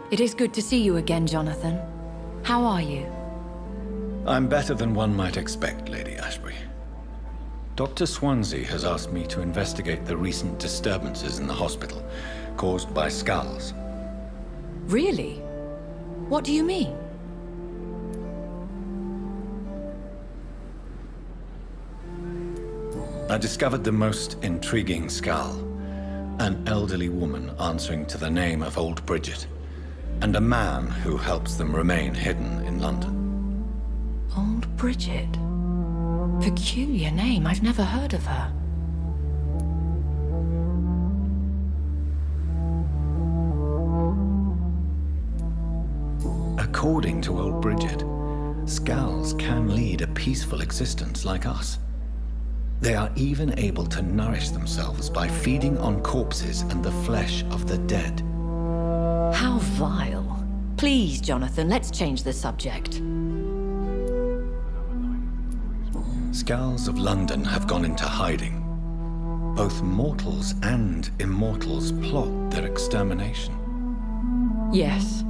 It is good to see you again, Jonathan. How are you? I'm better than one might expect, Lady Ashbury. Dr. Swansea has asked me to investigate the recent disturbances in the hospital, caused by skulls. Really? What do you mean? I discovered the most intriguing skull. An elderly woman answering to the name of Old Bridget, and a man who helps them remain hidden in London. Old Bridget? Peculiar name, I've never heard of her. According to Old Bridget, skulls can lead a peaceful existence like us. They are even able to nourish themselves by feeding on corpses and the flesh of the dead. How vile. Please, Jonathan, let's change the subject. Skulls of London have gone into hiding. Both mortals and immortals plot their extermination. Yes.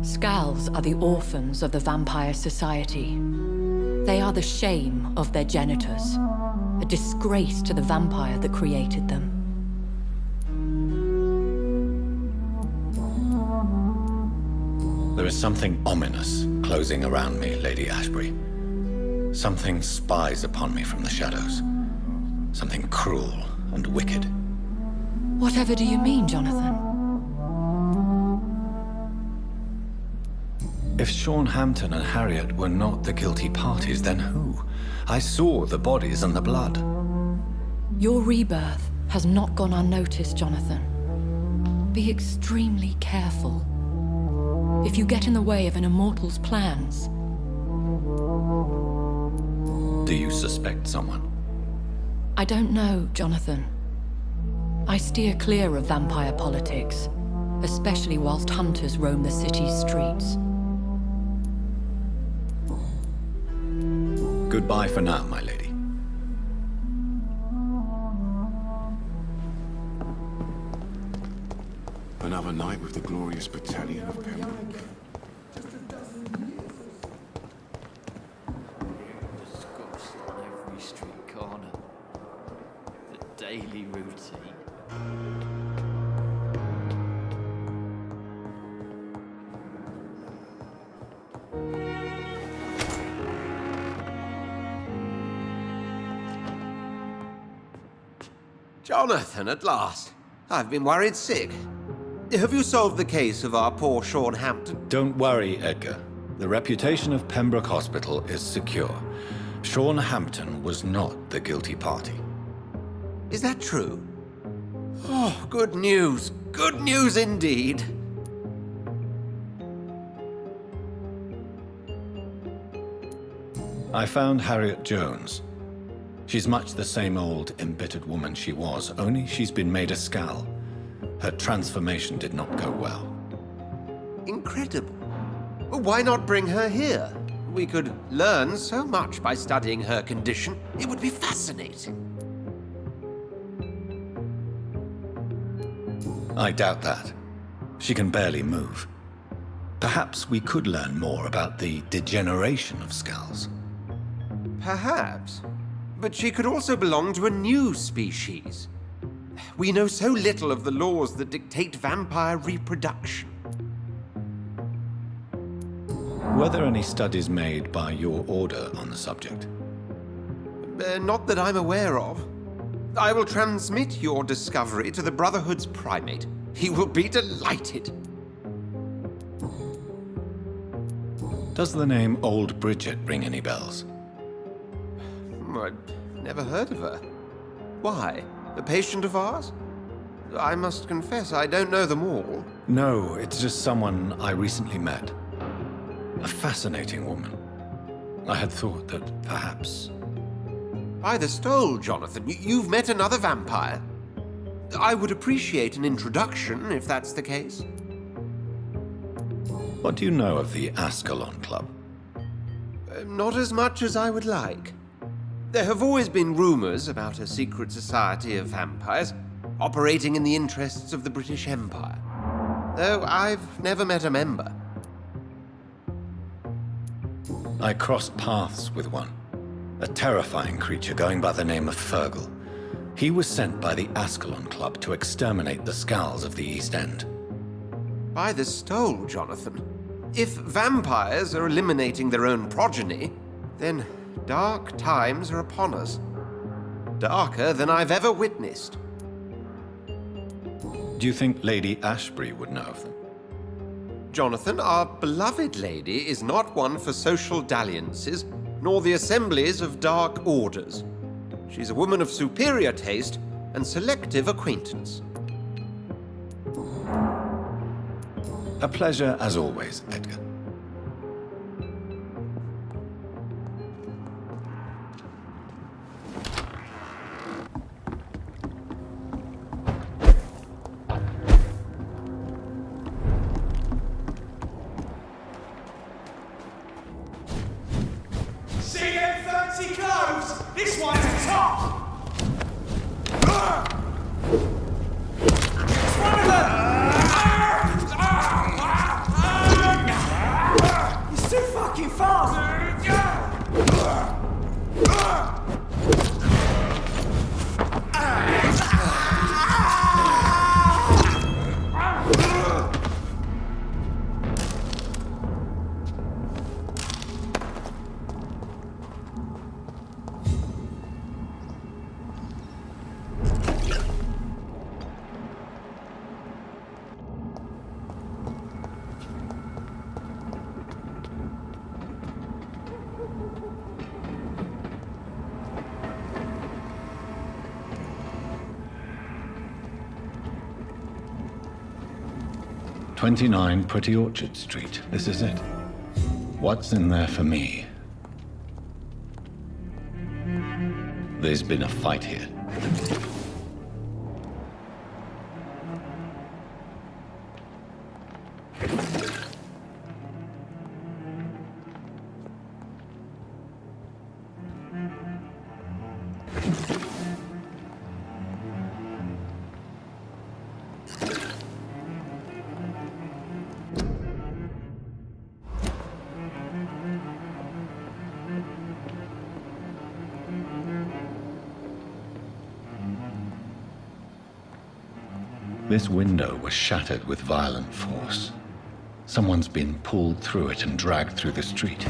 Skulls are the orphans of the Vampire Society. They are the shame of their genitors, a disgrace to the vampire that created them. There is something ominous closing around me, Lady Ashbury. Something spies upon me from the shadows. Something cruel and wicked. Whatever do you mean, Jonathan? If Sean Hampton and Harriet were not the guilty parties, then who? I saw the bodies and the blood. Your rebirth has not gone unnoticed, Jonathan. Be extremely careful. If you get in the way of an immortal's plans... Do you suspect someone? I don't know, Jonathan. I steer clear of vampire politics, especially whilst hunters roam the city's streets. Goodbye for now, my lady. Another night with the glorious battalion of Pembroke. Discussed on every street corner. The daily routine. Jonathan, at last. I've been worried sick. Have you solved the case of our poor Sean Hampton? Don't worry, Edgar. The reputation of Pembroke Hospital is secure. Sean Hampton was not the guilty party. Is that true? Oh, good news. Good news indeed. I found Harriet Jones. She's much the same old, embittered woman she was, only she's been made a skull. Her transformation did not go well. Incredible. Why not bring her here? We could learn so much by studying her condition. It would be fascinating. I doubt that. She can barely move. Perhaps we could learn more about the degeneration of skulls. Perhaps. But she could also belong to a new species. We know so little of the laws that dictate vampire reproduction. Were there any studies made by your order on the subject? Not that I'm aware of. I will transmit your discovery to the Brotherhood's primate. He will be delighted. Does the name Old Bridget ring any bells? I'd never heard of her. Why? A patient of ours? I must confess, I don't know them all. No, it's just someone I recently met. A fascinating woman. I had thought that perhaps... By the stole, Jonathan, you've met another vampire. I would appreciate an introduction, if that's the case. What do you know of the Ascalon Club? Not as much as I would like. There have always been rumors about a secret society of vampires operating in the interests of the British Empire. though I've never met a member. I crossed paths with one. A terrifying creature going by the name of Fergal. He was sent by the Ascalon Club to exterminate the Skulls of the East End. By the stole, Jonathan. If vampires are eliminating their own progeny, then dark times are upon us. Darker than I've ever witnessed. Do you think Lady Ashbury would know of them? Jonathan, our beloved lady is not one for social dalliances, nor the assemblies of dark orders. She's a woman of superior taste and selective acquaintance. A pleasure as always, Edgar. CM30 clothes! This one's a top! It's one of them! He's too fucking fast! "29 Pretty Orchard Street. This is it. What's in there for me? There's been a fight here. This window was shattered with violent force. Someone's been pulled through it and dragged through the street.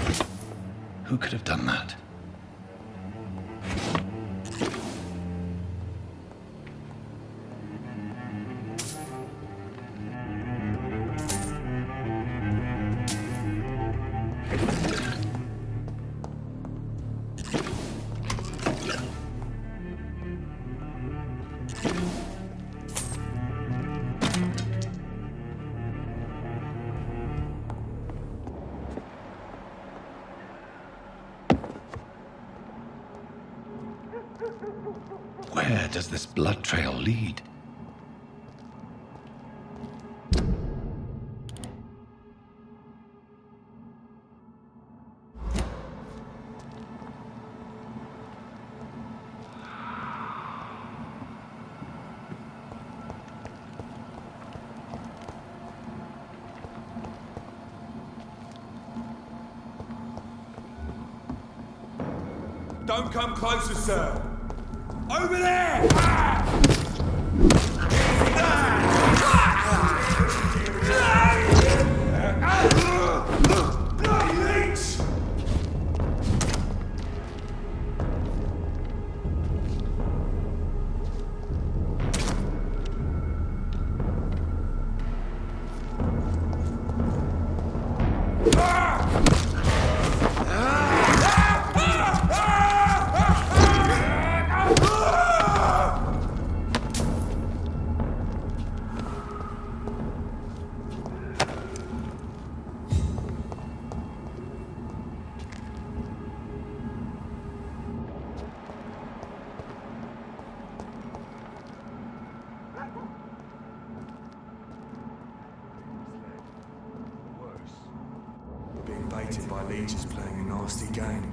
Who could have done that? Where does this blood trail lead? Don't come closer, sir! Over there! Leech! Being baited by leeches playing a nasty game.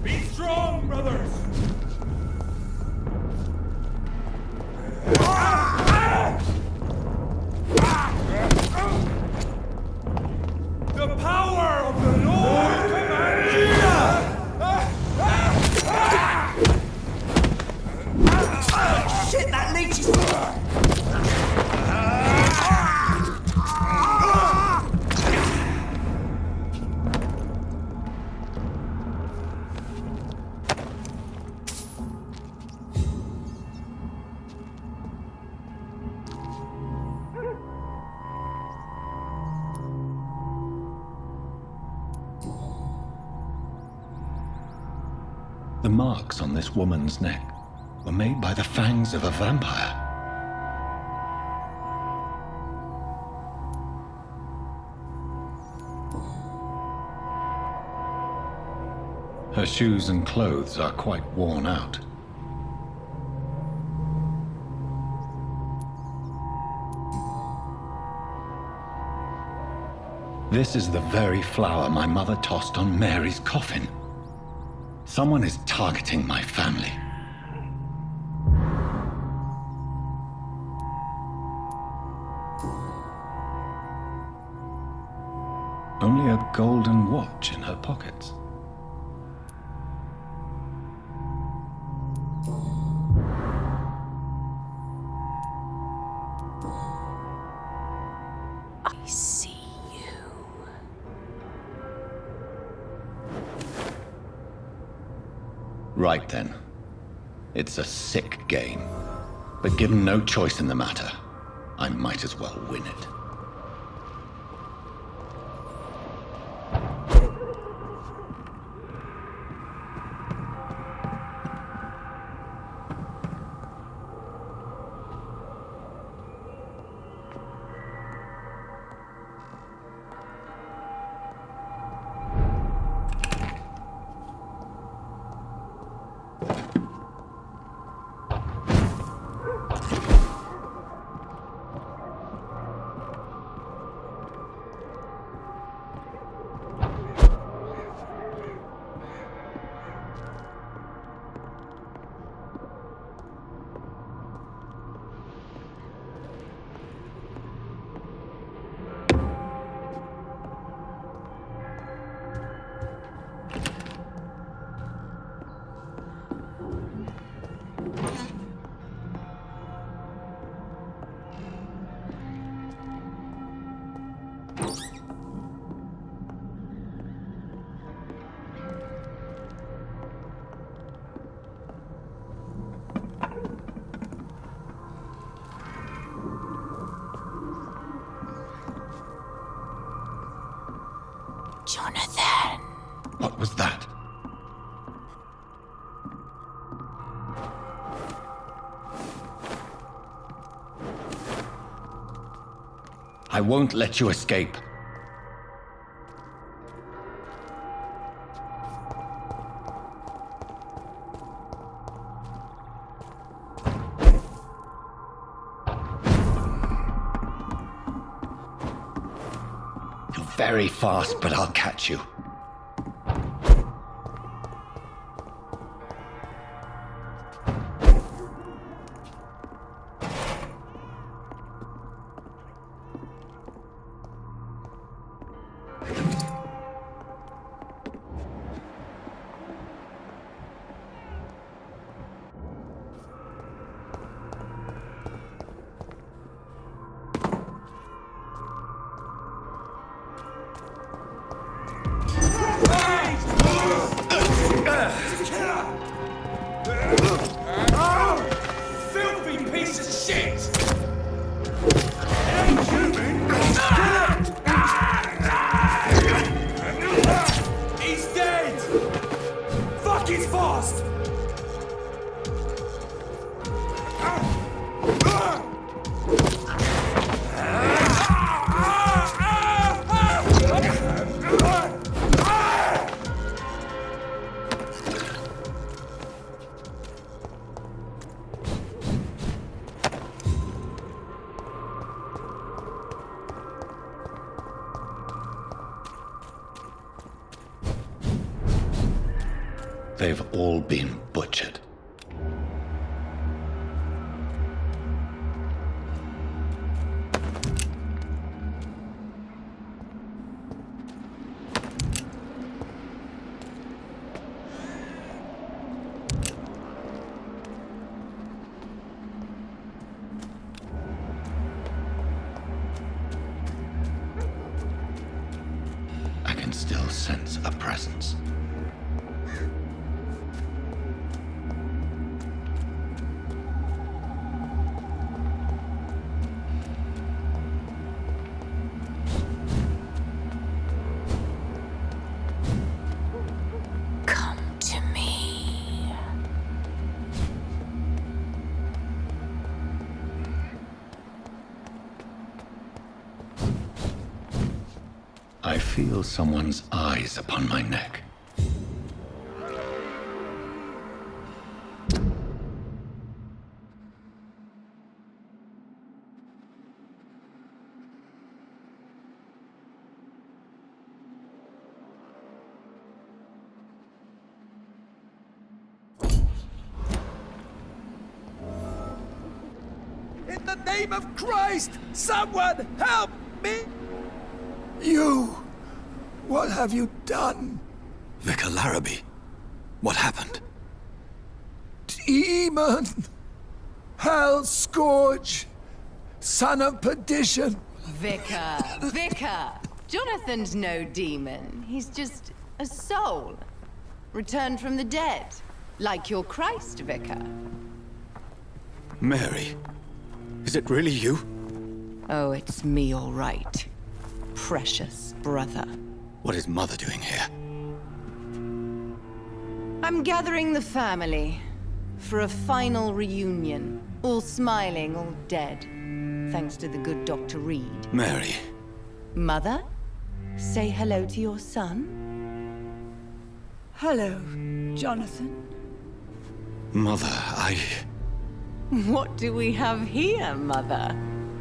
Be strong, brothers! The power of the Lord commands you! Shit, that leech is... The marks on this woman's neck were made by the fangs of a vampire. Her shoes and clothes are quite worn out. This is the very flower my mother tossed on Mary's coffin. Someone is targeting my family. Only a golden watch in her pockets. I see you. Right then. It's a sick game. But given no choice in the matter, I might as well win it. Jonathan. What was that? I won't let you escape. You're very fast, but I'll catch you. They've all been butchered. I can still sense a presence. Come to me. I feel someone's eyes upon my neck. In the name of Christ, someone help me! You! What have you done? Vicar Larrabee, what happened? Demon! Hell Scourge! Son of perdition! Vicar! Jonathan's no demon. He's just a soul. Returned from the dead. Like your Christ, Vicar. Mary, is it really you? Oh, it's me, all right. Precious brother. What is Mother doing here? I'm gathering the family for a final reunion. All smiling, all dead. Thanks to the good Dr. Reed. Mary, Mother, say hello to your son. Hello, Jonathan. Mother, What do we have here, Mother?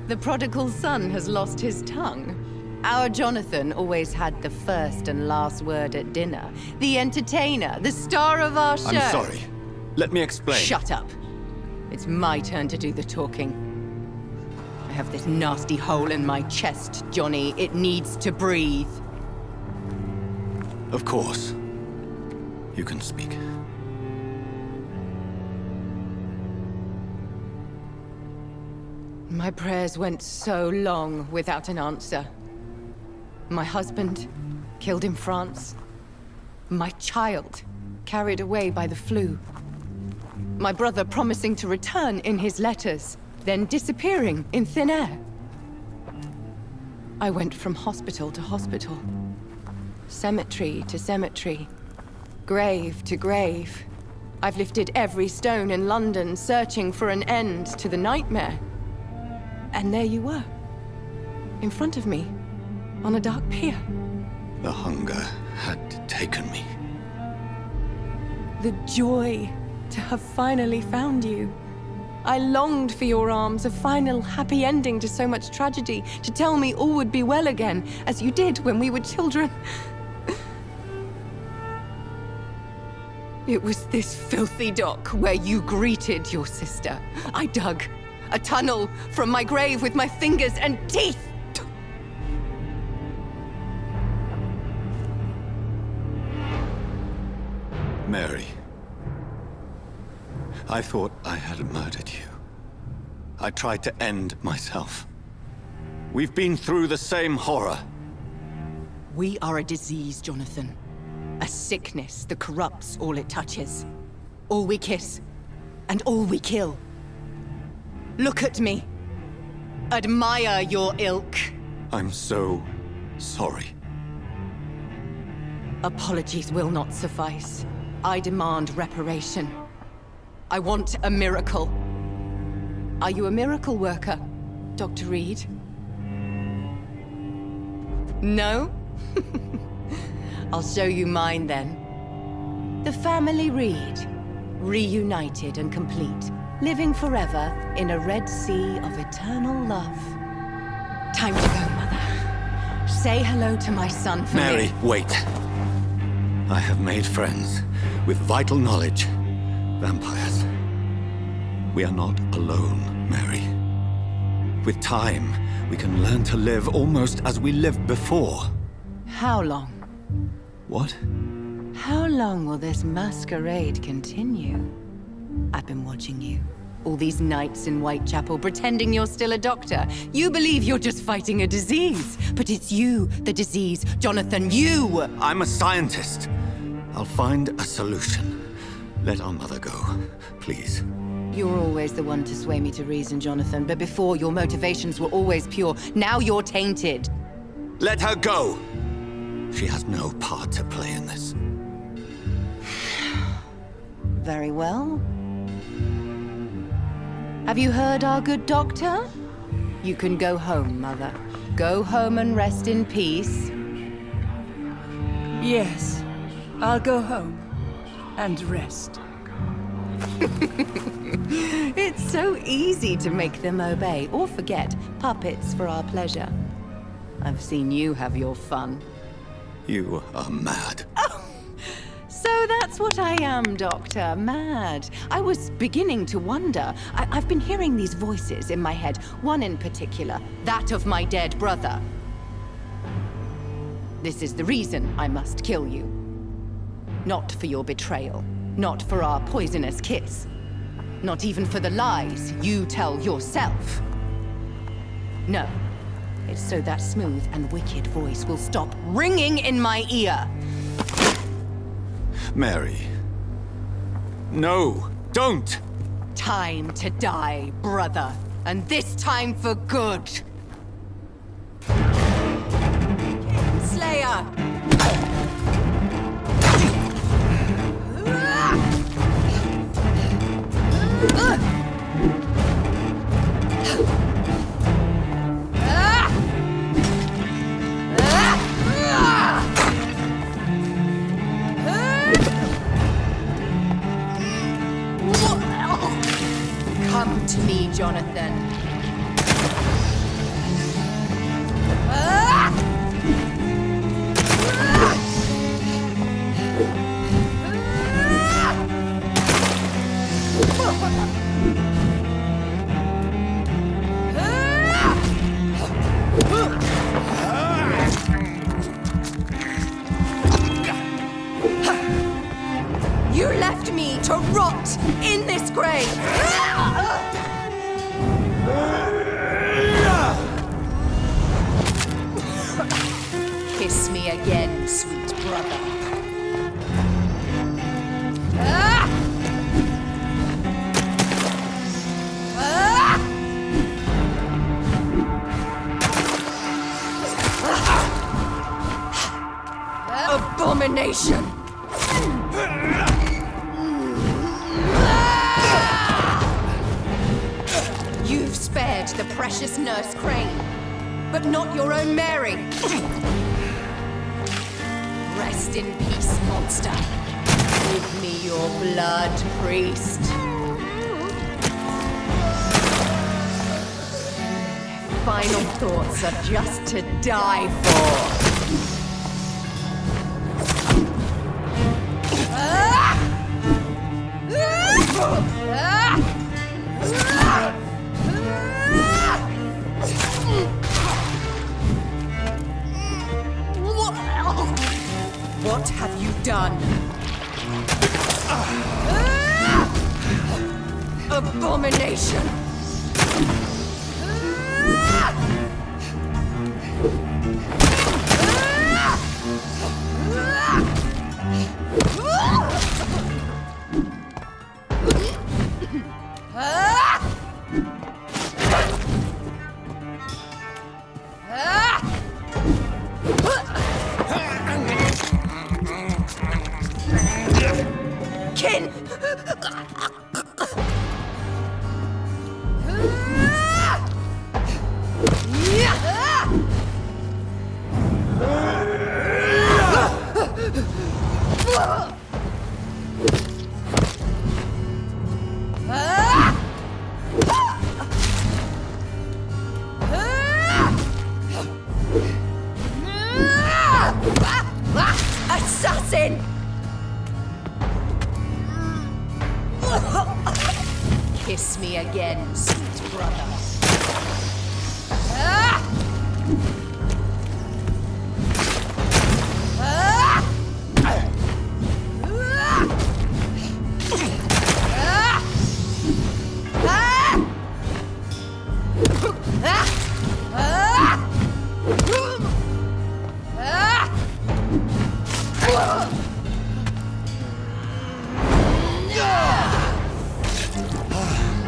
The prodigal son has lost his tongue. Our Jonathan always had the first and last word at dinner. The entertainer, the star of our show. I'm sorry. Let me explain. Shut up. It's my turn to do the talking. I have this nasty hole in my chest, Johnny. It needs to breathe. Of course. You can speak. My prayers went so long without an answer. My husband, killed in France. My child, carried away by the flu. My brother promising to return in his letters, then disappearing in thin air. I went from hospital to hospital. Cemetery to cemetery. Grave to grave. I've lifted every stone in London, searching for an end to the nightmare. And there you were. In front of me. On a dark pier. The hunger had taken me. The joy to have finally found you. I longed for your arms, a final happy ending to so much tragedy, to tell me all would be well again, as you did when we were children. It was this filthy dock where you greeted your sister. I dug a tunnel from my grave with my fingers and teeth. Mary, I thought I had murdered you. I tried to end myself. We've been through the same horror. We are a disease, Jonathan. A sickness that corrupts all it touches. All we kiss, and all we kill. Look at me. Admire your ilk. I'm so sorry. Apologies will not suffice. I demand reparation. I want a miracle. Are you a miracle worker, Dr. Reed? No? I'll show you mine then. The family Reed, reunited and complete, living forever in a red sea of eternal love. Time to go, Mother. Say hello to my son for me. Mary, wait. I have made friends with vital knowledge. Vampires. We are not alone, Mary. With time, we can learn to live almost as we lived before. How long? What? How long will this masquerade continue? I've been watching you. All these nights in Whitechapel, pretending you're still a doctor. You believe you're just fighting a disease. But it's you, the disease. Jonathan, you! I'm a scientist. I'll find a solution. Let our mother go, please. You're always the one to sway me to reason, Jonathan. But before, your motivations were always pure. Now you're tainted. Let her go! She has no part to play in this. Very well. Have you heard our good doctor? You can go home, Mother. Go home and rest in peace. Yes, I'll go home and rest. It's so easy to make them obey or forget. Puppets for our pleasure. I've seen you have your fun. You are mad. So that's what I am, Doctor. Mad. I was beginning to wonder. I've been hearing these voices in my head. One in particular, that of my dead brother. This is the reason I must kill you. Not for your betrayal. Not for our poisonous kiss. Not even for the lies you tell yourself. No. It's so that smooth and wicked voice will stop ringing in my ear. Mary. No, don't! Time to die, brother. And this time for good. Slayer! Come to me, Jonathan. You left me to rot in this grave! Kiss me again, sweet brother. Abomination! You've spared the precious Nurse Crane, but not your own Mary. Rest in peace, monster. Give me your blood, priest. Final thoughts are just to die for. What have you done? Abomination! Kin! Assassin! Kiss me again, sweet brother. Ah! Ah!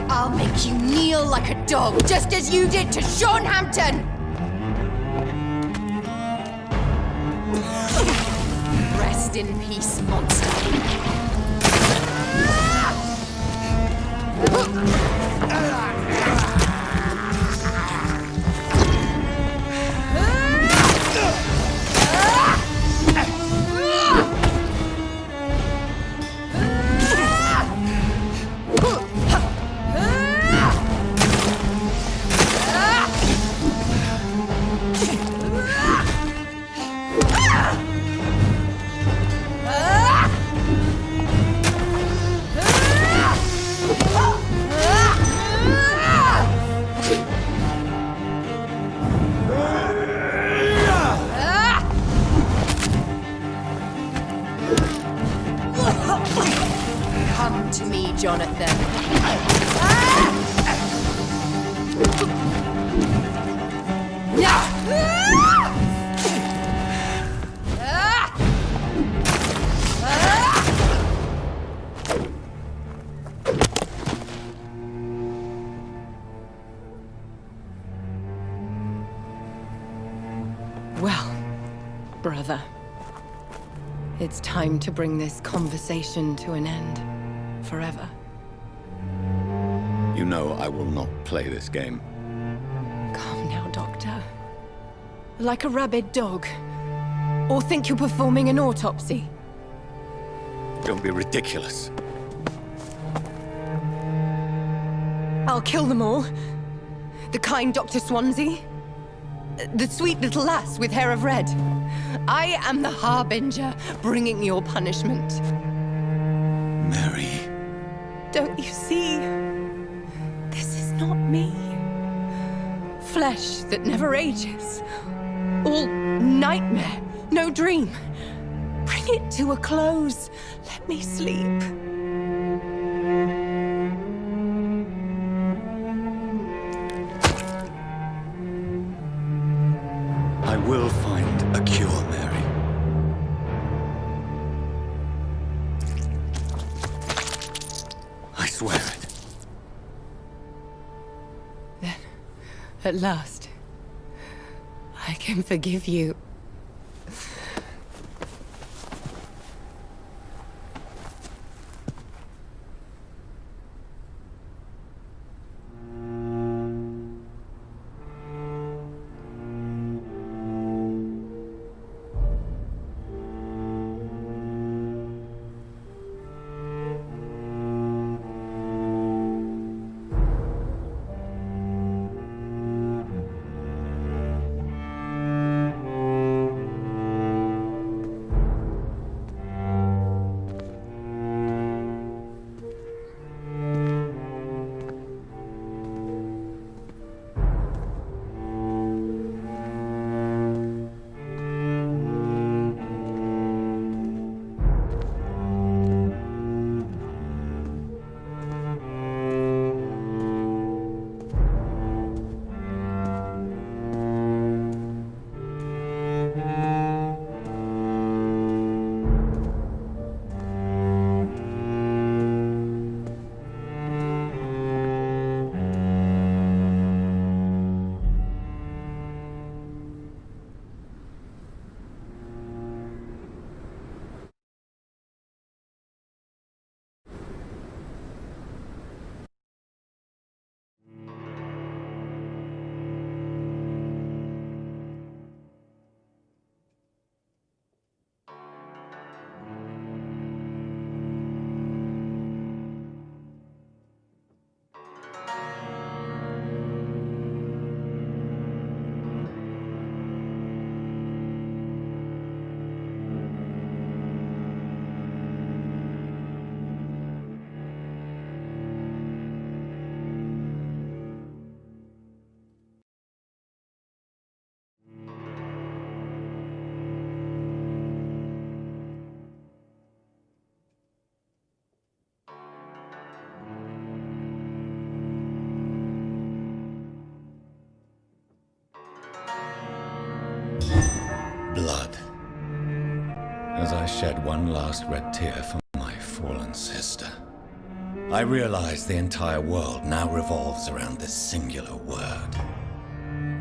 I'll make you kneel like a dog, just as you did to Sean Hampton! Rest in peace, monster. Come to me, Jonathan. Well, brother, it's time to bring this conversation to an end. Forever. You know I will not play this game. Calm now, Doctor. Like a rabid dog. Or think you're performing an autopsy. Don't be ridiculous. I'll kill them all. The kind Dr. Swansea. The sweet little lass with hair of red. I am the Harbinger, bringing your punishment. Mary. Don't you see? This is not me. Flesh that never ages. All nightmare, no dream. Bring it to a close. Let me sleep. I will find a cure, Mary. I swear it. Then, at last, I can forgive you. as I shed one last red tear for my fallen sister. I realize the entire world now revolves around this singular word.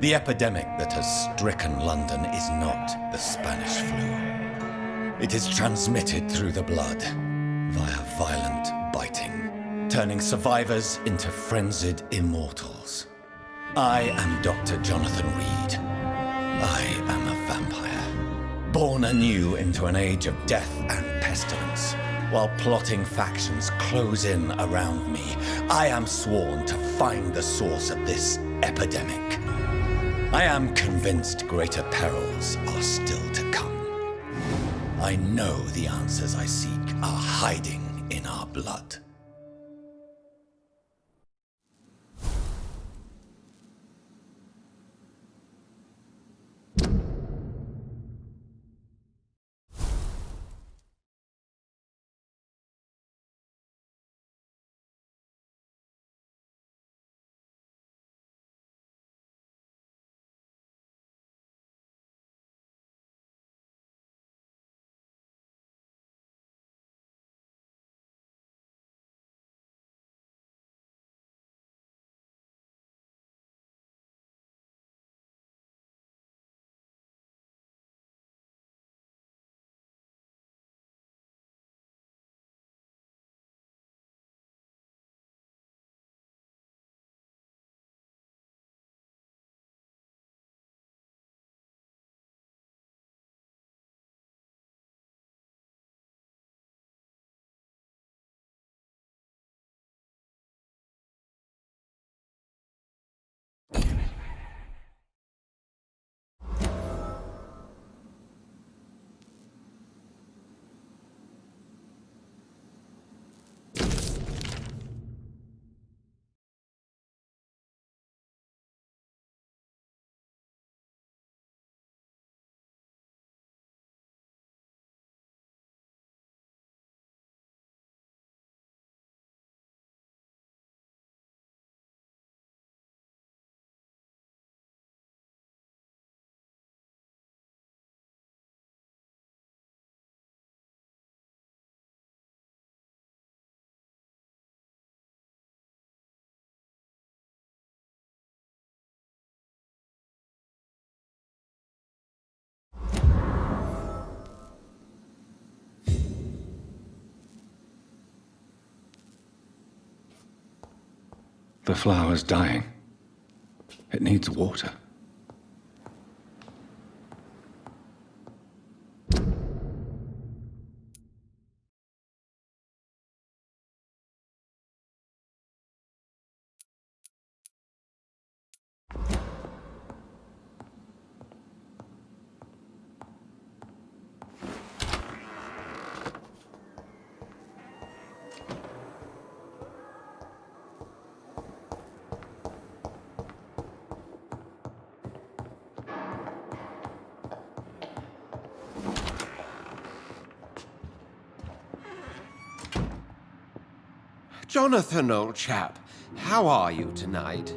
The epidemic that has stricken London is not the Spanish flu. It is transmitted through the blood, via violent biting, turning survivors into frenzied immortals. I am Dr. Jonathan Reed. I am a vampire, born anew into an age of death and pestilence. While plotting factions close in around me, I am sworn to find the source of this epidemic. I am convinced greater perils are still to come. I know the answers I seek are hiding in our blood. The flower's dying. It needs water. Jonathan, old chap, how are you tonight?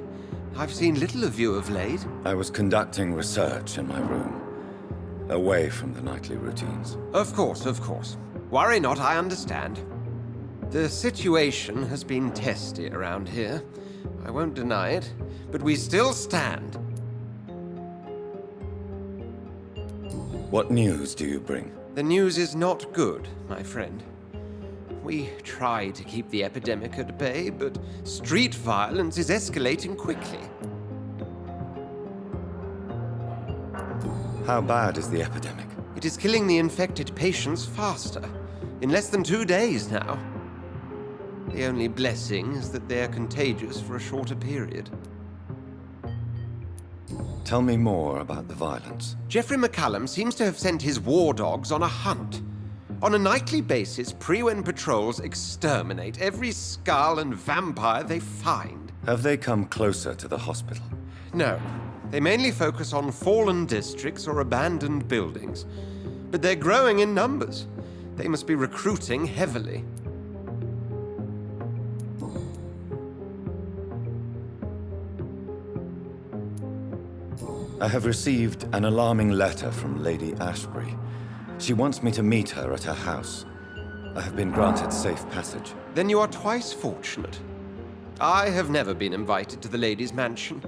I've seen little of you of late. I was conducting research in my room, away from the nightly routines. Of course, of course. Worry not, I understand. The situation has been testy around here. I won't deny it, but we still stand. What news do you bring? The news is not good, my friend. We try to keep the epidemic at bay, but street violence is escalating quickly. How bad is the epidemic? It is killing the infected patients faster. In less than 2 days now. The only blessing is that they are contagious for a shorter period. Tell me more about the violence. Geoffrey McCallum seems to have sent his war dogs on a hunt. On a nightly basis, Pre-Wen patrols exterminate every skull and vampire they find. Have they come closer to the hospital? No. They mainly focus on fallen districts or abandoned buildings. But they're growing in numbers. They must be recruiting heavily. I have received an alarming letter from Lady Ashbury. She wants me to meet her at her house. I have been granted safe passage. Then you are twice fortunate. I have never been invited to the lady's mansion,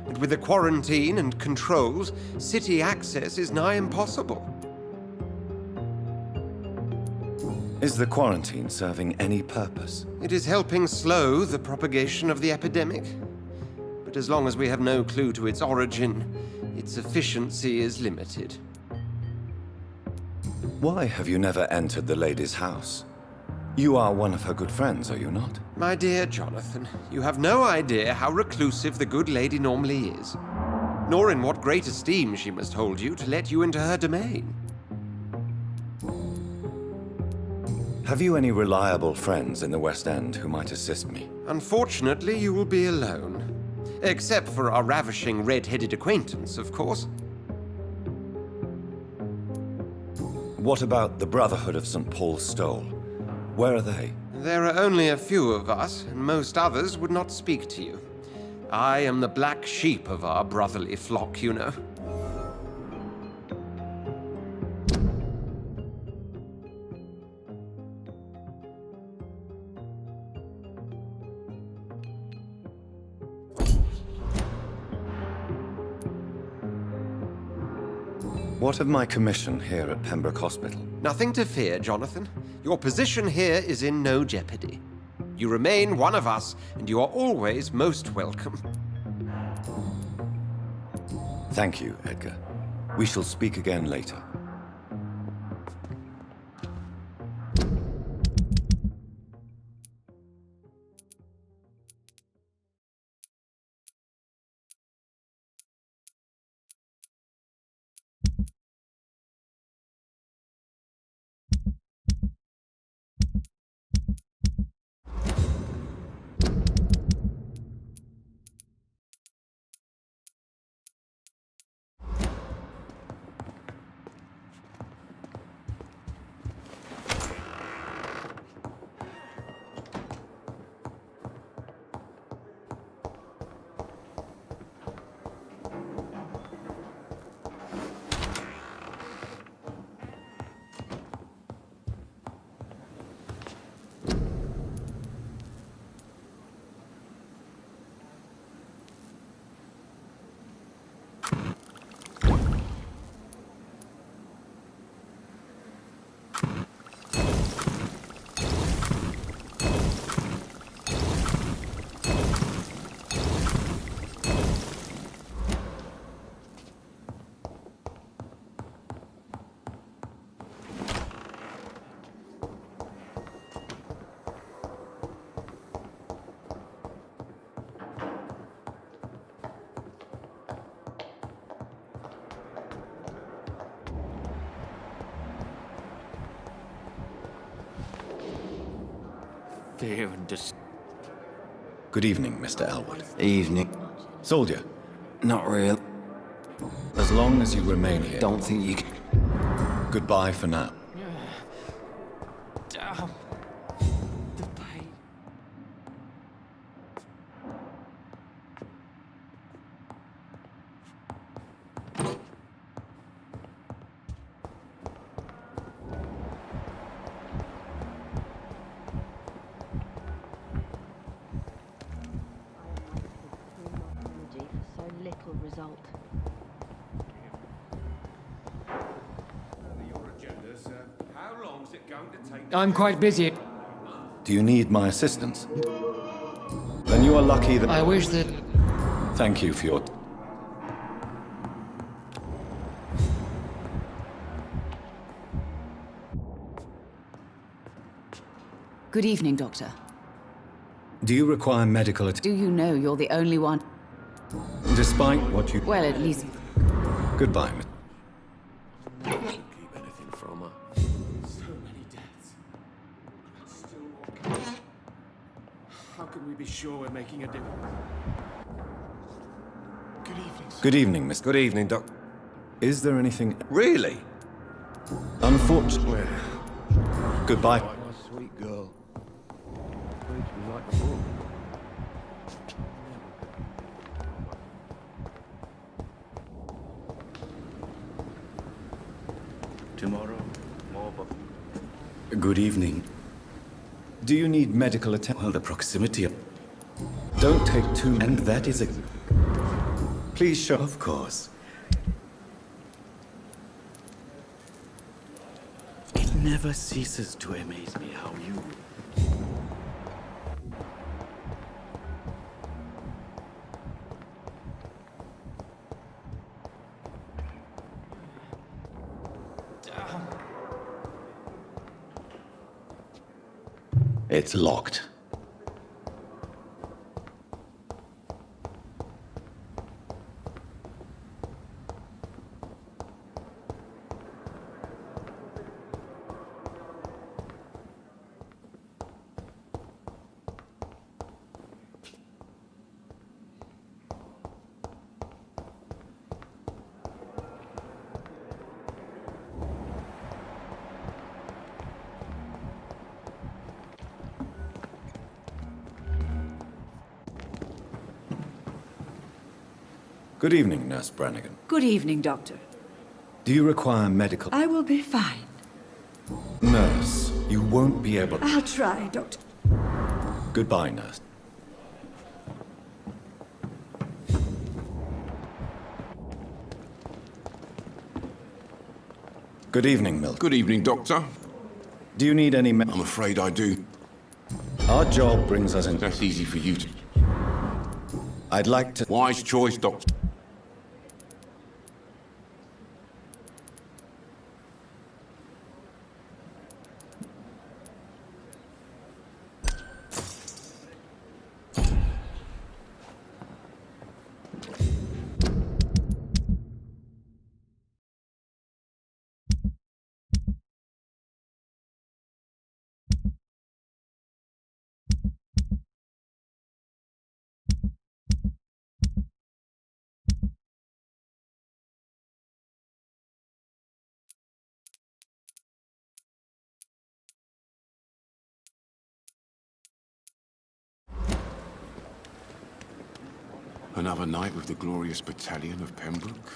and with the quarantine and controls, city access is nigh impossible. Is the quarantine serving any purpose? It is helping slow the propagation of the epidemic. But as long as we have no clue to its origin, its efficiency is limited. Why have you never entered the lady's house? You are one of her good friends, are you not? My dear Jonathan, you have no idea how reclusive the good lady normally is, nor in what great esteem she must hold you to let you into her domain. Have you any reliable friends in the West End who might assist me? Unfortunately, you will be alone. Except for our ravishing red-headed acquaintance, of course. What about the Brotherhood of St. Paul's Stole? Where are they? There are only a few of us, and most others would not speak to you. I am the black sheep of our brotherly flock, you know. What of my commission here at Pembroke Hospital? Nothing to fear, Jonathan. Your position here is in no jeopardy. You remain one of us, and you are always most welcome. Thank you, Edgar. We shall speak again later. Fear and dis... Good evening, Mr. Elwood. Evening. Soldier, Not real. as long as you remain here... Don't think you can... Goodbye for now. Damn. The pain. So little result. How long's it going to take? I'm quite busy. Do you need my assistance? Then you are lucky that... I wish that... Thank you for your... Good evening, Doctor. Do you require medical attention? Do you know you're the only one? Despite what you... Well, at least... Goodbye, Miss... Keep anything from her. So many deaths. How can we be sure we're making a difference? Good evening, sir. Good evening, Miss... Good evening, Doc. Is there anything... Really? Unfortunately... Goodbye. My sweet girl. Treats me like a book. Tomorrow. Good evening. Do you need medical attention? Well, the proximity of... Don't take too... And that is a... Please show... Of course. It never ceases to amaze me how you... It's locked. Good evening, Nurse Brannigan. Good evening, Doctor. Do you require medical... I will be fine. Nurse, you won't be able... I'll try, Doctor. Goodbye, Nurse. Good evening, Milk. Good evening, Doctor. Do you need any I'm afraid I do. Our job brings us in... That's easy for you to... I'd like to... Wise choice, Doctor. Another night with the glorious battalion of Pembroke?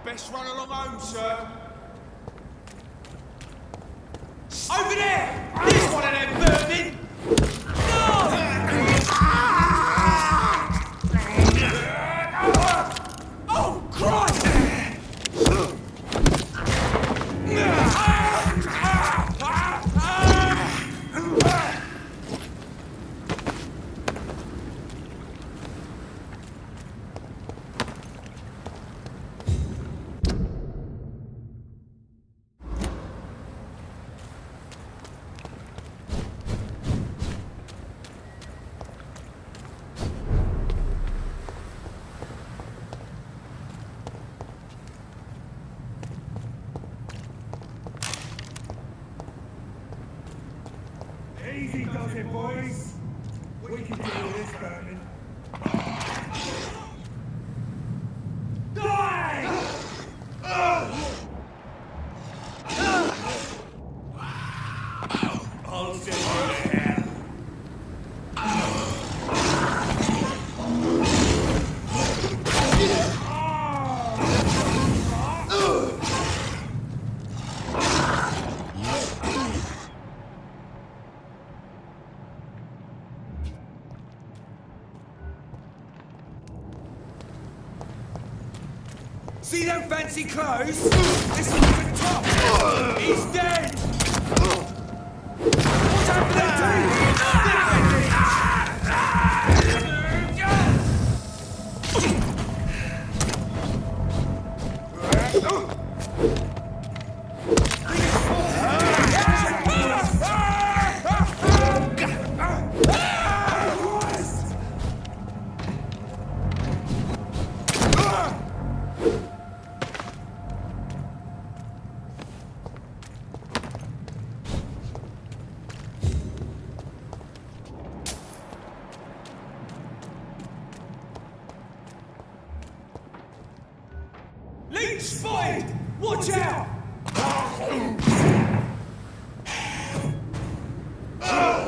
Best run along home, sir. Over there! There's one of them burning! Oh, Christ! Easy does it, boys. We can deal with this burning. Die! I'll send you to hell. See them fancy clothes? This is the top! He's dead! What's happening Getting spotted! Watch out!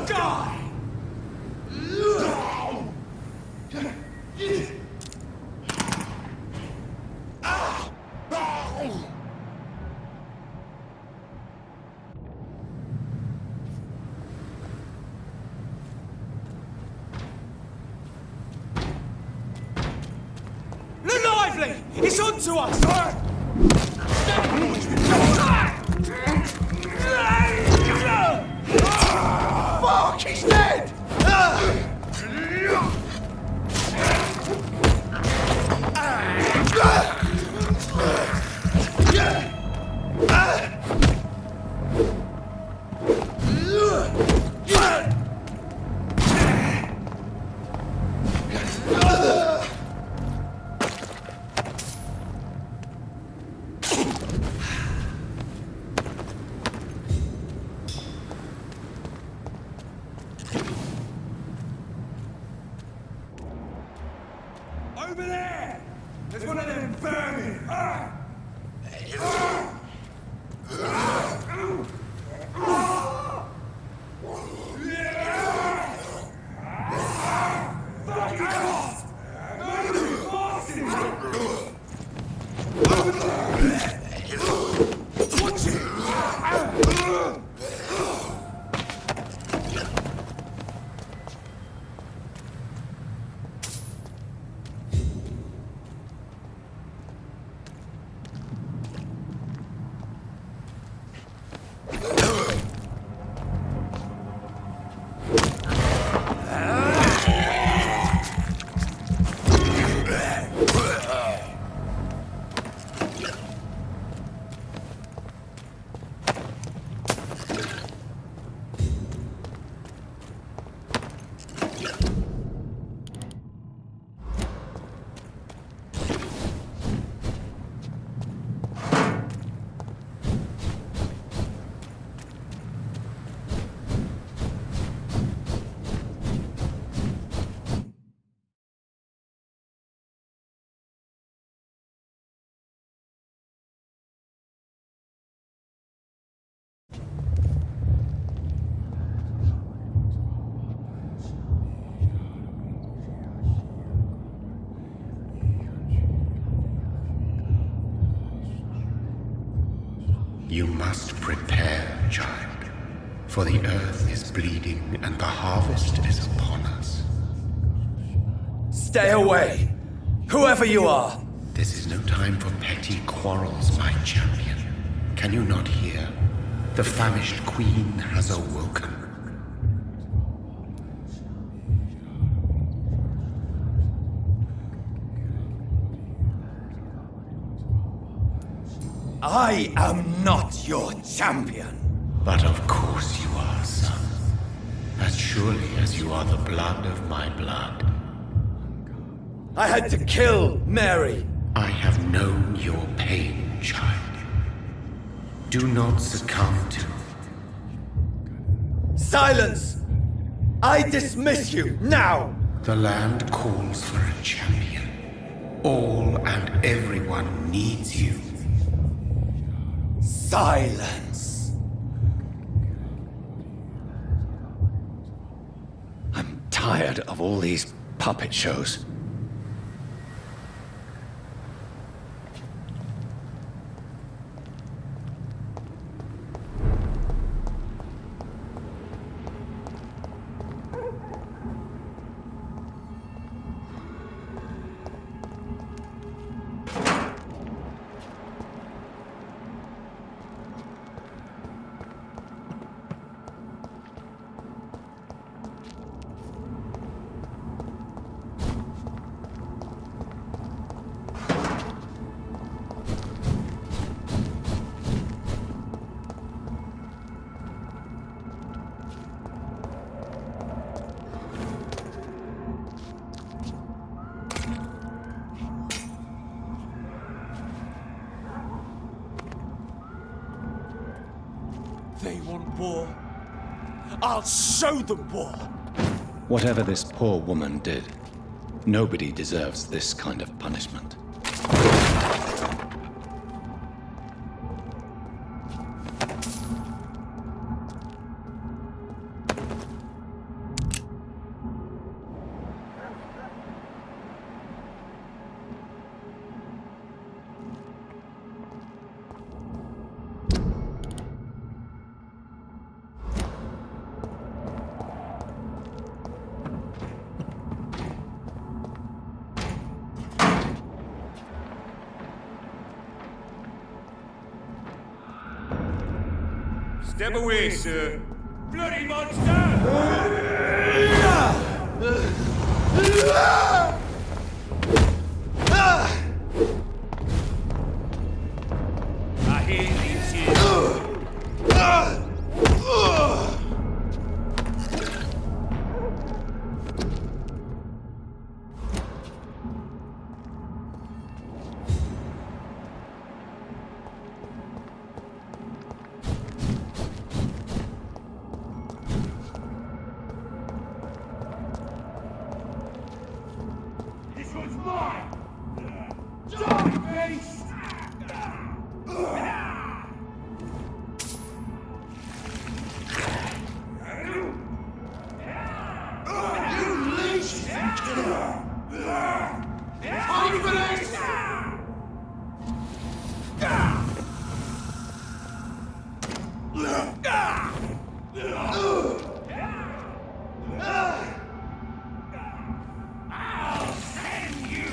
Die! Lively! It's on to us! Fuck! He's dead! Over there! There's one of them vermin! You must prepare, child, for the earth is bleeding and the harvest is upon us. Stay away! Whoever you are! This is no time for petty quarrels, my champion. Can you not hear? The famished queen has awoken. I am not your champion. But of course you are, son. As surely as you are the blood of my blood. I had to kill Mary. I have known your pain, child. Do not succumb to... Silence! I dismiss you, now! The land calls for a champion. All and everyone needs you. Silence! I'm tired of all these puppet shows. They want war. I'll show them war. Whatever this poor woman did, nobody deserves this kind of punishment. Step away, sir. Bloody monster! I hear he lives here. This one's mine! Die, beast! You leech and killer! Confidence! I'll send you!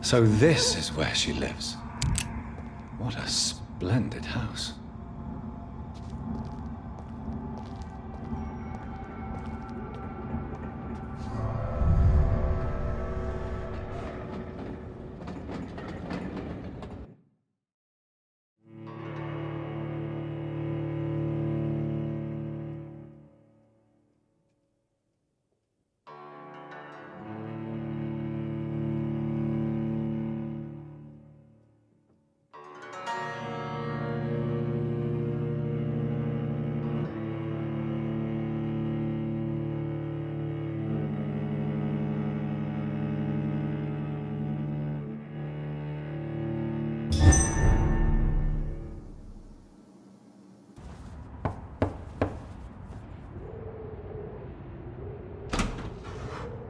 So this is where she lives. What a splendid house.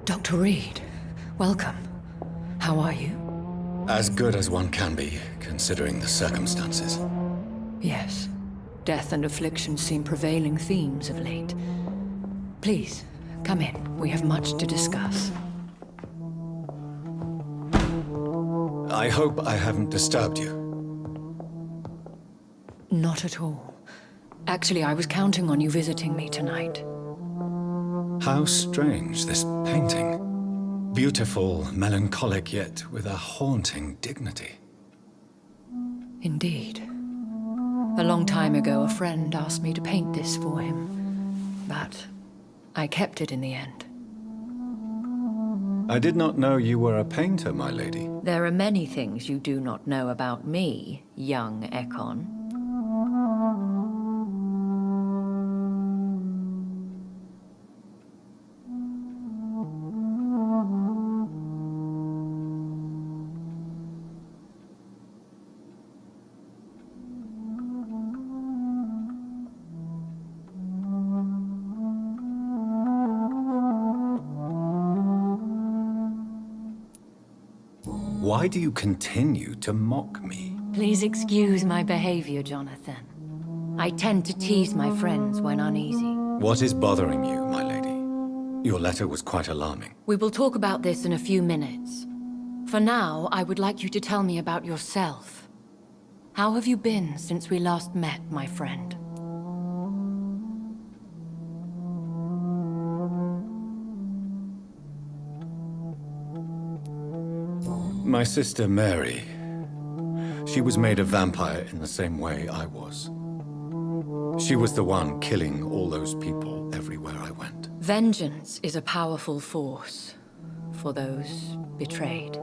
Dr. Reed, welcome. How are you? As good as one can be, considering the circumstances. Yes. Death and affliction seem prevailing themes of late. Please, come in. We have much to discuss. I hope I haven't disturbed you. Not at all. Actually, I was counting on you visiting me tonight. How strange, this painting. Beautiful, melancholic, yet with a haunting dignity. Indeed. A long time ago, a friend asked me to paint this for him, but I kept it in the end. I did not know you were a painter, my lady. There are many things you do not know about me, young Ekon. Why do you continue to mock me? Please excuse my behavior, Jonathan. I tend to tease my friends when uneasy. What is bothering you, my lady? Your letter was quite alarming. We will talk about this in a few minutes. For now, I would like you to tell me about yourself. How have you been since we last met, my friend? My sister Mary. She was made a vampire in the same way I was. She was the one killing all those people everywhere I went. Vengeance is a powerful force for those betrayed.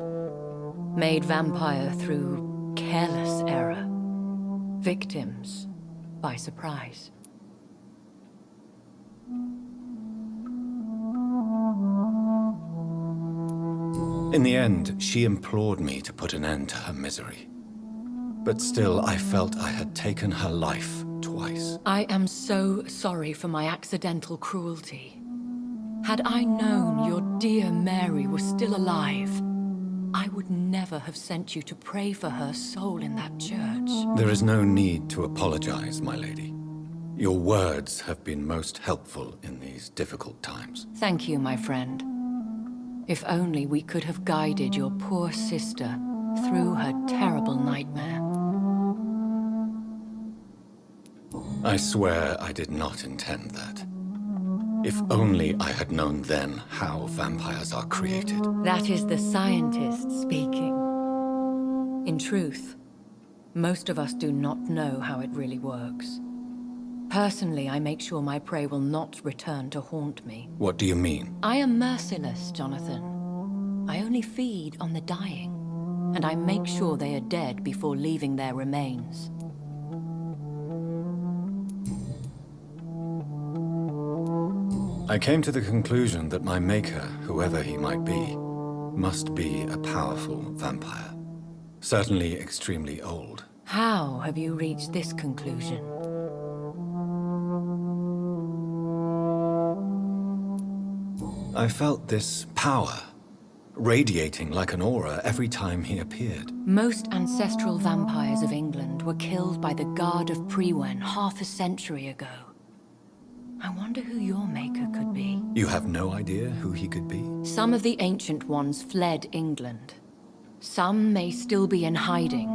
Made vampire through careless error. Victims by surprise. In the end, she implored me to put an end to her misery. But still, I felt I had taken her life twice. I am so sorry for my accidental cruelty. Had I known your dear Mary was still alive, I would never have sent you to pray for her soul in that church. There is no need to apologize, my lady. Your words have been most helpful in these difficult times. Thank you, my friend. If only we could have guided your poor sister through her terrible nightmare. I swear I did not intend that. If only I had known then how vampires are created. That is the scientist speaking. In truth, most of us do not know how it really works. Personally, I make sure my prey will not return to haunt me. What do you mean? I am merciless, Jonathan. I only feed on the dying, and I make sure they are dead before leaving their remains. I came to the conclusion that my maker, whoever he might be, must be a powerful vampire. Certainly extremely old. How have you reached this conclusion? I felt this power, radiating like an aura every time he appeared. Most ancestral vampires of England were killed by the Guard of Priwen half a century ago. I wonder who your maker could be. You have no idea who he could be? Some of the ancient ones fled England. Some may still be in hiding.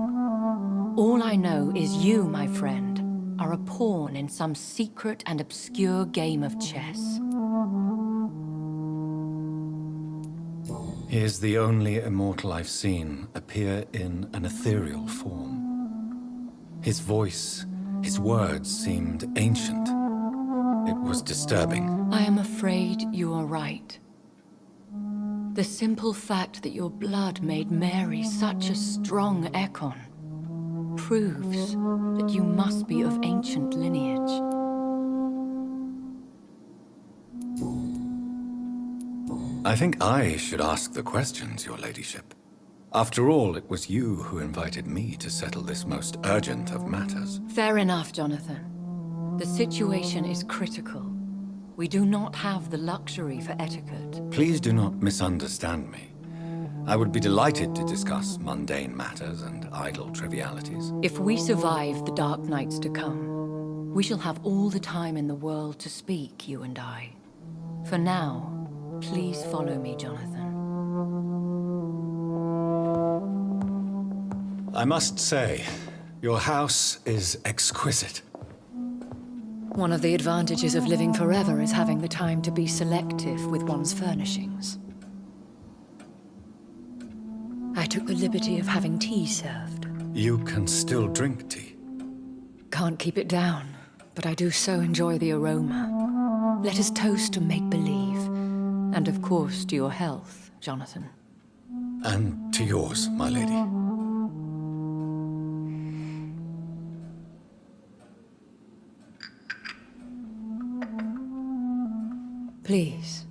All I know is you, my friend, are a pawn in some secret and obscure game of chess. He is the only immortal I've seen appear in an ethereal form. His voice, his words seemed ancient. It was disturbing. I am afraid you are right. The simple fact that your blood made Mary such a strong Ekon proves that you must be of ancient lineage. I think I should ask the questions, your ladyship. After all, it was you who invited me to settle this most urgent of matters. Fair enough, Jonathan. The situation is critical. We do not have the luxury for etiquette. Please do not misunderstand me. I would be delighted to discuss mundane matters and idle trivialities. If we survive the dark nights to come, we shall have all the time in the world to speak, you and I. For now, please follow me, Jonathan. I must say, your house is exquisite. One of the advantages of living forever is having the time to be selective with one's furnishings. I took the liberty of having tea served. You can still drink tea. Can't keep it down, but I do so enjoy the aroma. Let us toast to make-believe. And of course, to your health, Jonathan. And to yours, my lady. Please,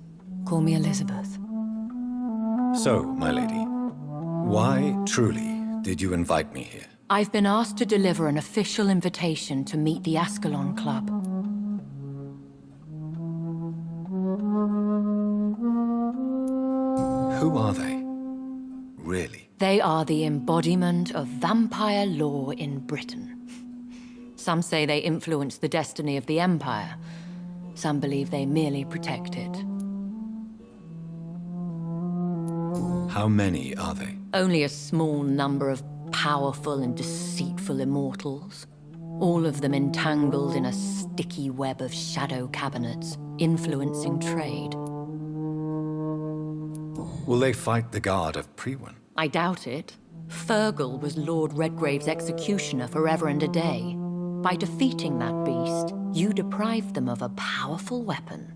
call me Elizabeth. So, my lady, why truly did you invite me here? I've been asked to deliver an official invitation to meet the Ascalon Club. Who are they? Really? They are the embodiment of vampire law in Britain. Some say they influence the destiny of the Empire. Some believe they merely protect it. How many are they? Only a small number of powerful and deceitful immortals. All of them entangled in a sticky web of shadow cabinets, influencing trade. Will they fight the Guard of Priwen? I doubt it. Fergal was Lord Redgrave's executioner forever and a day. By defeating that beast, you deprived them of a powerful weapon.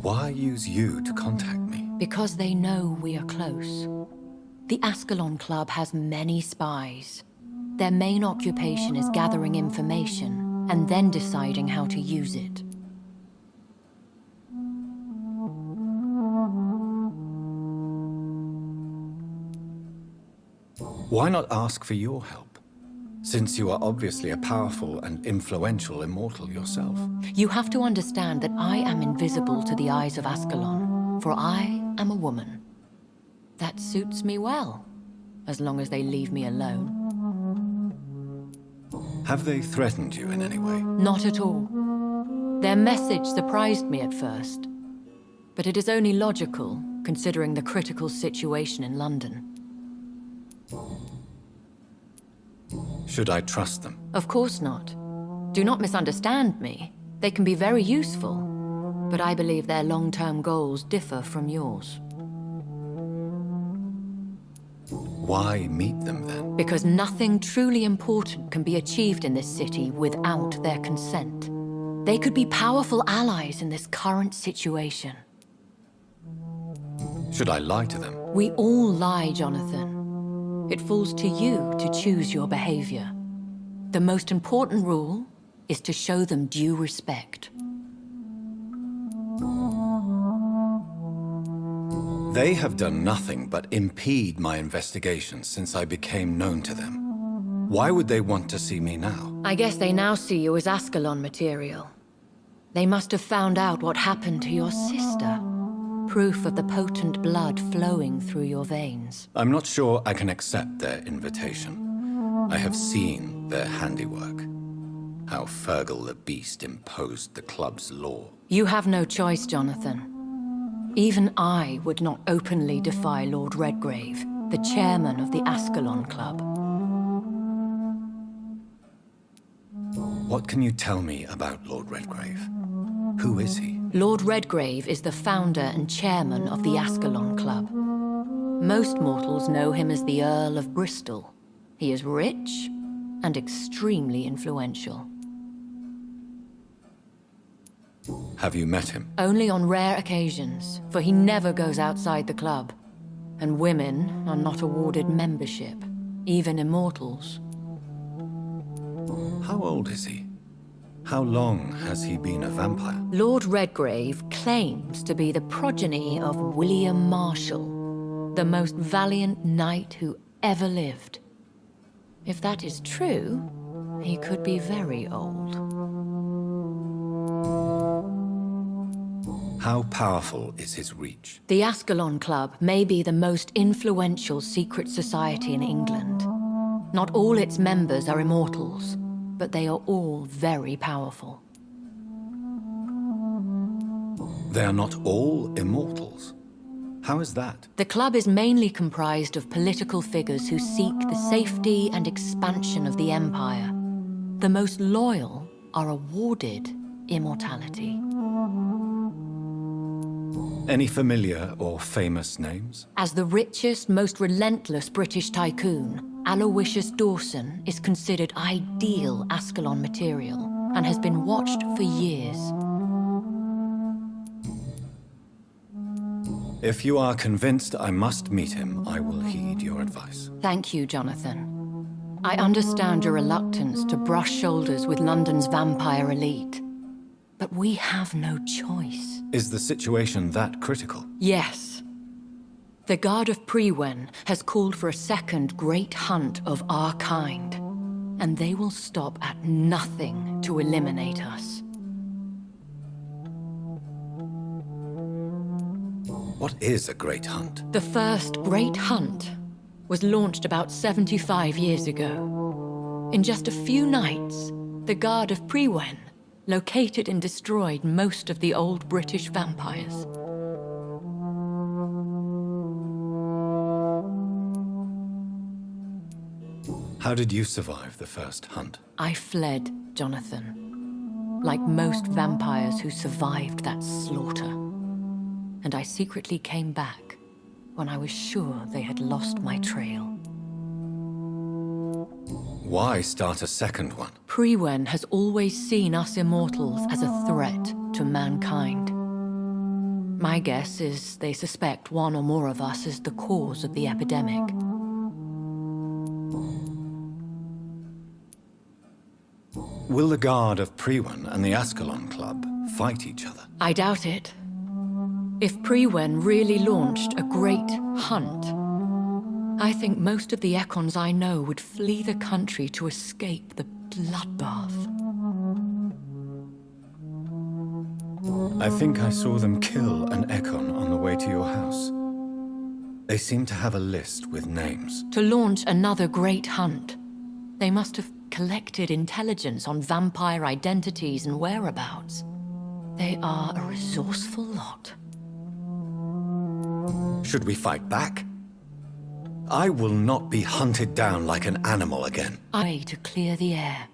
Why use you to contact me? Because they know we are close. The Ascalon Club has many spies. Their main occupation is gathering information and then deciding how to use it. Why not ask for your help? Since you are obviously a powerful and influential immortal yourself. You have to understand that I am invisible to the eyes of Ascalon, for I am a woman. That suits me well, as long as they leave me alone. Have they threatened you in any way? Not at all. Their message surprised me at first, but it is only logical, considering the critical situation in London. Should I trust them? Of course not. Do not misunderstand me. They can be very useful, but I believe their long-term goals differ from yours. Why meet them then? Because nothing truly important can be achieved in this city without their consent. They could be powerful allies in this current situation. Should I lie to them? We all lie, Jonathan. It falls to you to choose your behavior. The most important rule is to show them due respect. They have done nothing but impede my investigation since I became known to them. Why would they want to see me now? I guess they now see you as Ascalon material. They must have found out what happened to your sister. Proof of the potent blood flowing through your veins. I'm not sure I can accept their invitation. I have seen their handiwork. How Fergal the Beast imposed the club's law. You have no choice, Jonathan. Even I would not openly defy Lord Redgrave, the chairman of the Ascalon Club. What can you tell me about Lord Redgrave? Who is he? Lord Redgrave is the founder and chairman of the Ascalon Club. Most mortals know him as the Earl of Bristol. He is rich and extremely influential. Have you met him? Only on rare occasions, for he never goes outside the club. And women are not awarded membership, even immortals. How old is he? How long has he been a vampire? Lord Redgrave claims to be the progeny of William Marshall, the most valiant knight who ever lived. If that is true, he could be very old. How powerful is his reach? The Ascalon Club may be the most influential secret society in England. Not all its members are immortals, but they are all very powerful. They are not all immortals. How is that? The club is mainly comprised of political figures who seek the safety and expansion of the Empire. The most loyal are awarded immortality. Any familiar or famous names? As the richest, most relentless British tycoon, Aloysius Dawson is considered ideal Ascalon material and has been watched for years. If you are convinced I must meet him, I will heed your advice. Thank you, Jonathan. I understand your reluctance to brush shoulders with London's vampire elite, but we have no choice. Is the situation that critical? Yes. The Guard of Priwen has called for a second great hunt of our kind, and they will stop at nothing to eliminate us. What is a great hunt? The first great hunt was launched about 75 years ago. In just a few nights, the Guard of Prewen located and destroyed most of the old British vampires. How did you survive the first hunt? I fled, Jonathan, like most vampires who survived that slaughter. And I secretly came back when I was sure they had lost my trail. Why start a second one? Prewen has always seen us immortals as a threat to mankind. My guess is they suspect one or more of us is the cause of the epidemic. Will the Guard of Prewen and the Ascalon Club fight each other? I doubt it. If Prewen really launched a great hunt, I think most of the Ekons I know would flee the country to escape the bloodbath. I think I saw them kill an Ekon on the way to your house. They seem to have a list with names. To launch another great hunt, they must have collected intelligence on vampire identities and whereabouts. They are a resourceful lot. Should we fight back? I will not be hunted down like an animal again. I to clear the air.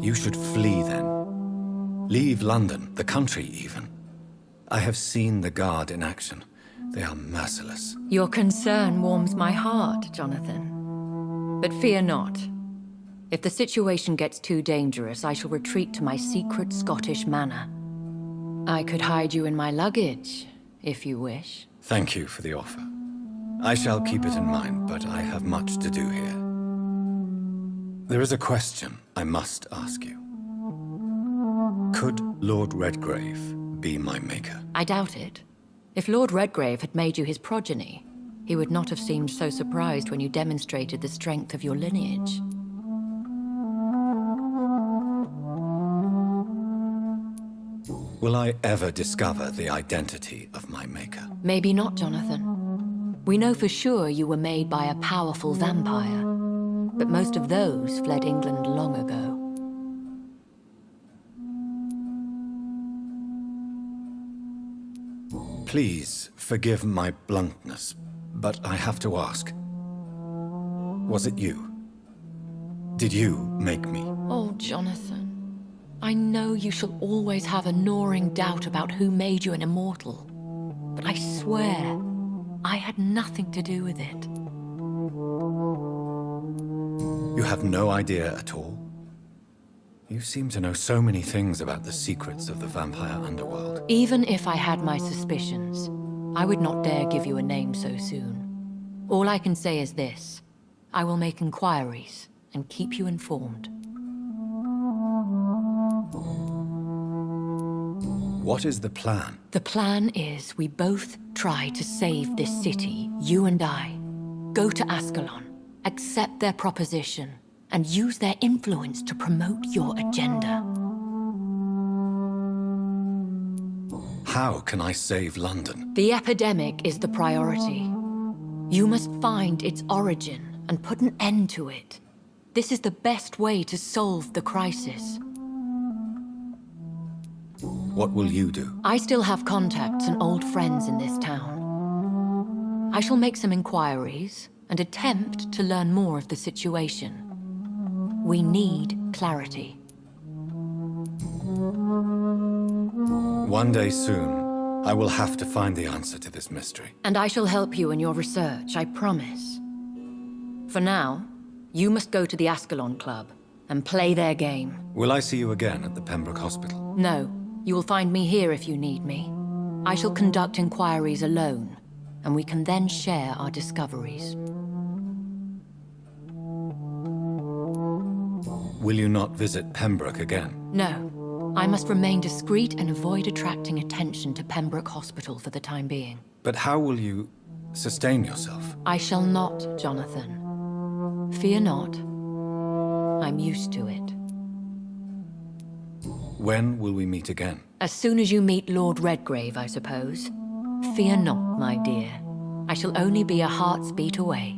You should flee then. Leave London, the country even. I have seen the Guard in action. They are merciless. Your concern warms my heart, Jonathan. But fear not. If the situation gets too dangerous, I shall retreat to my secret Scottish manor. I could hide you in my luggage, if you wish. Thank you for the offer. I shall keep it in mind, but I have much to do here. There is a question I must ask you. Could Lord Redgrave be my maker? I doubt it. If Lord Redgrave had made you his progeny, he would not have seemed so surprised when you demonstrated the strength of your lineage. Will I ever discover the identity of my maker? Maybe not, Jonathan. We know for sure you were made by a powerful vampire, but most of those fled England long ago. Please forgive my bluntness, but I have to ask. Was it you? Did you make me? Oh, Jonathan. I know you shall always have a gnawing doubt about who made you an immortal. But I swear, I had nothing to do with it. You have no idea at all? You seem to know so many things about the secrets of the vampire underworld. Even if I had my suspicions, I would not dare give you a name so soon. All I can say is this. I will make inquiries and keep you informed. What is the plan? The plan is we both try to save this city, you and I. Go to Ascalon, accept their proposition, and use their influence to promote your agenda. How can I save London? The epidemic is the priority. You must find its origin and put an end to it. This is the best way to solve the crisis. What will you do? I still have contacts and old friends in this town. I shall make some inquiries and attempt to learn more of the situation. We need clarity. One day soon, I will have to find the answer to this mystery. And I shall help you in your research, I promise. For now, you must go to the Ascalon Club and play their game. Will I see you again at the Pembroke Hospital? No, you will find me here if you need me. I shall conduct inquiries alone, and we can then share our discoveries. Will you not visit Pembroke again? No. I must remain discreet and avoid attracting attention to Pembroke Hospital for the time being. But how will you... sustain yourself. I shall not, Jonathan. Fear not. I'm used to it. When will we meet again? As soon as you meet Lord Redgrave, I suppose. Fear not, my dear. I shall only be a heart's beat away.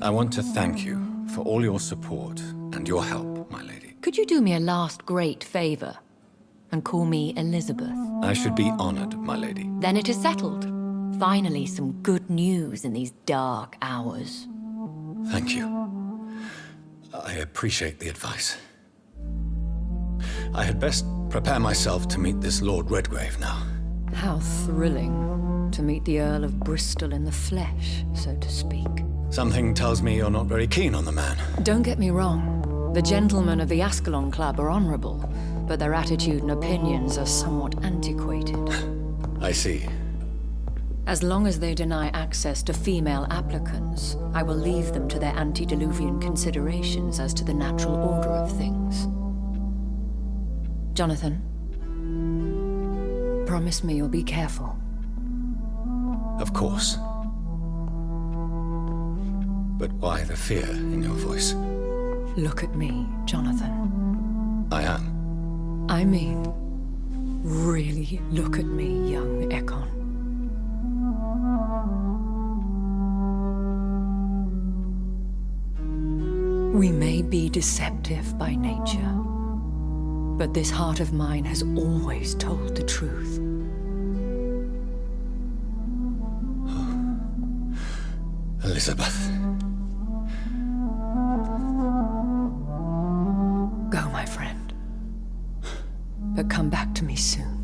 I want to thank you for all your support and your help, my lady. Could you do me a last great favor and call me Elizabeth? I should be honored, my lady. Then it is settled. Finally, some good news in these dark hours. Thank you. I appreciate the advice. I had best prepare myself to meet this Lord Redgrave now. How thrilling to meet the Earl of Bristol in the flesh, so to speak. Something tells me you're not very keen on the man. Don't get me wrong. The gentlemen of the Ascalon Club are honorable, but their attitude and opinions are somewhat antiquated. I see. As long as they deny access to female applicants, I will leave them to their antediluvian considerations as to the natural order of things. Jonathan, promise me you'll be careful. Of course. But why the fear in your voice? Look at me, Jonathan. I am. I mean, really look at me, young Ekon. We may be deceptive by nature, but this heart of mine has always told the truth. Elizabeth. Go, my friend. But come back to me soon.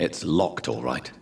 It's locked, all right.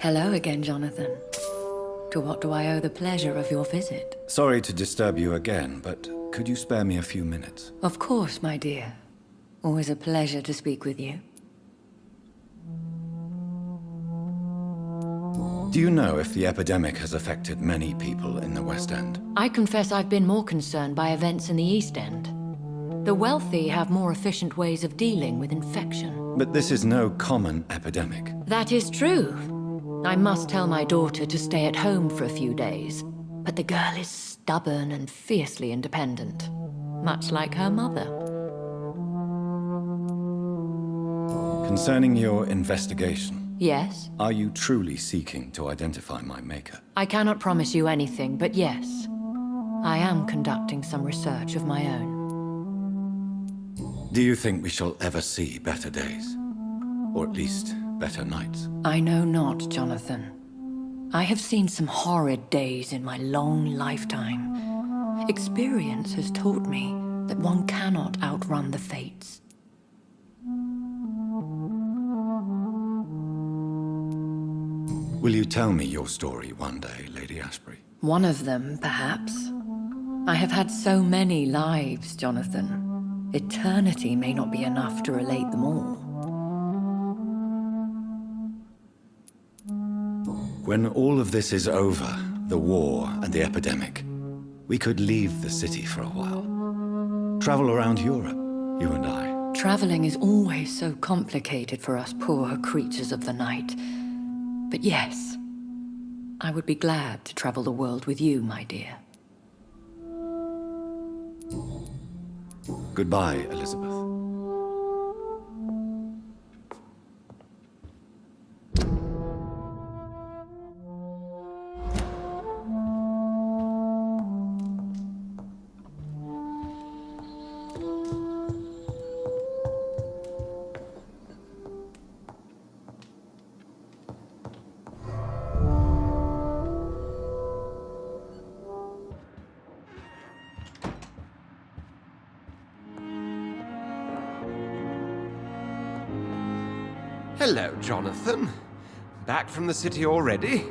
Hello again, Jonathan. To what do I owe the pleasure of your visit? Sorry to disturb you again, but could you spare me a few minutes? Of course, my dear. Always a pleasure to speak with you. Do you know if the epidemic has affected many people in the West End? I confess I've been more concerned by events in the East End. The wealthy have more efficient ways of dealing with infection. But this is no common epidemic. That is true. I must tell my daughter to stay at home for a few days, but the girl is stubborn and fiercely independent, much like her mother. Concerning your investigation, Yes? are you truly seeking to identify my maker? I cannot promise you anything, but yes, I am conducting some research of my own. Do you think we shall ever see better days? Or at least, better nights? I know not, Jonathan. I have seen some horrid days in my long lifetime. Experience has taught me that one cannot outrun the fates. Will you tell me your story one day, Lady Ashbury? One of them, perhaps. I have had so many lives, Jonathan. Eternity may not be enough to relate them all. When all of this is over, the war and the epidemic, we could leave the city for a while. Travel around Europe, you and I. Traveling is always so complicated for us poor creatures of the night. But yes, I would be glad to travel the world with you, my dear. Goodbye, Elizabeth. Hello, Jonathan. Back from the city already?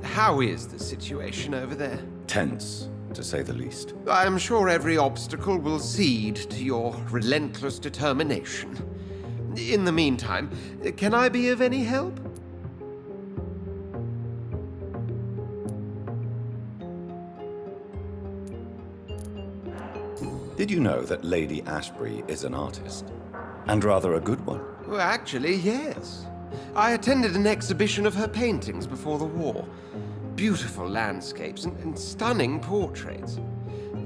How is the situation over there? Tense, to say the least. I'm sure every obstacle will cede to your relentless determination. In the meantime, can I be of any help? Did you know that Lady Ashbury is an artist? And rather a good one. Well, actually, yes. I attended an exhibition of her paintings before the war. Beautiful landscapes and stunning portraits.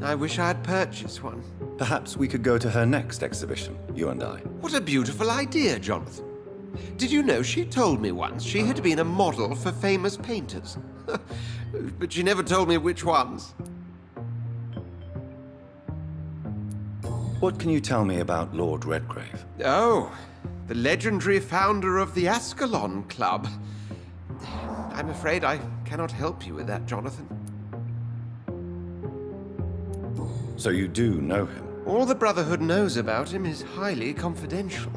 I wish I had purchased one. Perhaps we could go to her next exhibition, you and I. What a beautiful idea, Jonathan. Did you know she told me once she had been a model for famous painters? But she never told me which ones. What can you tell me about Lord Redgrave? Oh, the legendary founder of the Ascalon Club. I'm afraid I cannot help you with that, Jonathan. So you do know him? All the Brotherhood knows about him is highly confidential.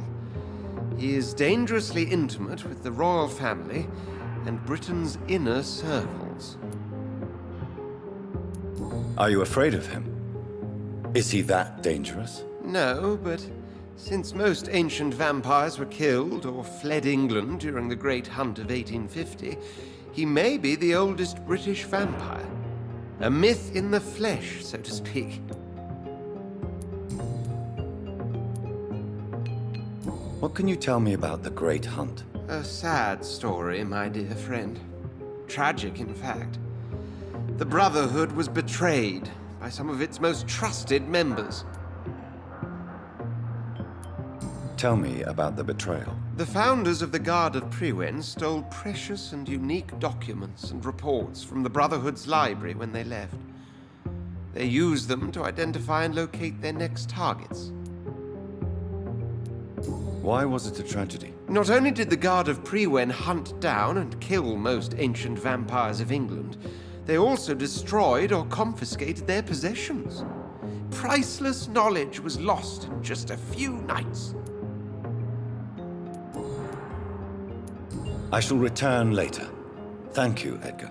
He is dangerously intimate with the royal family and Britain's inner circles. Are you afraid of him? Is he that dangerous? No, but since most ancient vampires were killed or fled England during the Great Hunt of 1850, he may be the oldest British vampire. A myth in the flesh, so to speak. What can you tell me about the Great Hunt? A sad story, my dear friend. Tragic, in fact. The Brotherhood was betrayed by some of its most trusted members. Tell me about the betrayal. The founders of the Guard of Priwen stole precious and unique documents and reports from the Brotherhood's library when they left. They used them to identify and locate their next targets. Why was it a tragedy? Not only did the Guard of Priwen hunt down and kill most ancient vampires of England, they also destroyed or confiscated their possessions. Priceless knowledge was lost in just a few nights. I shall return later. Thank you, Edgar.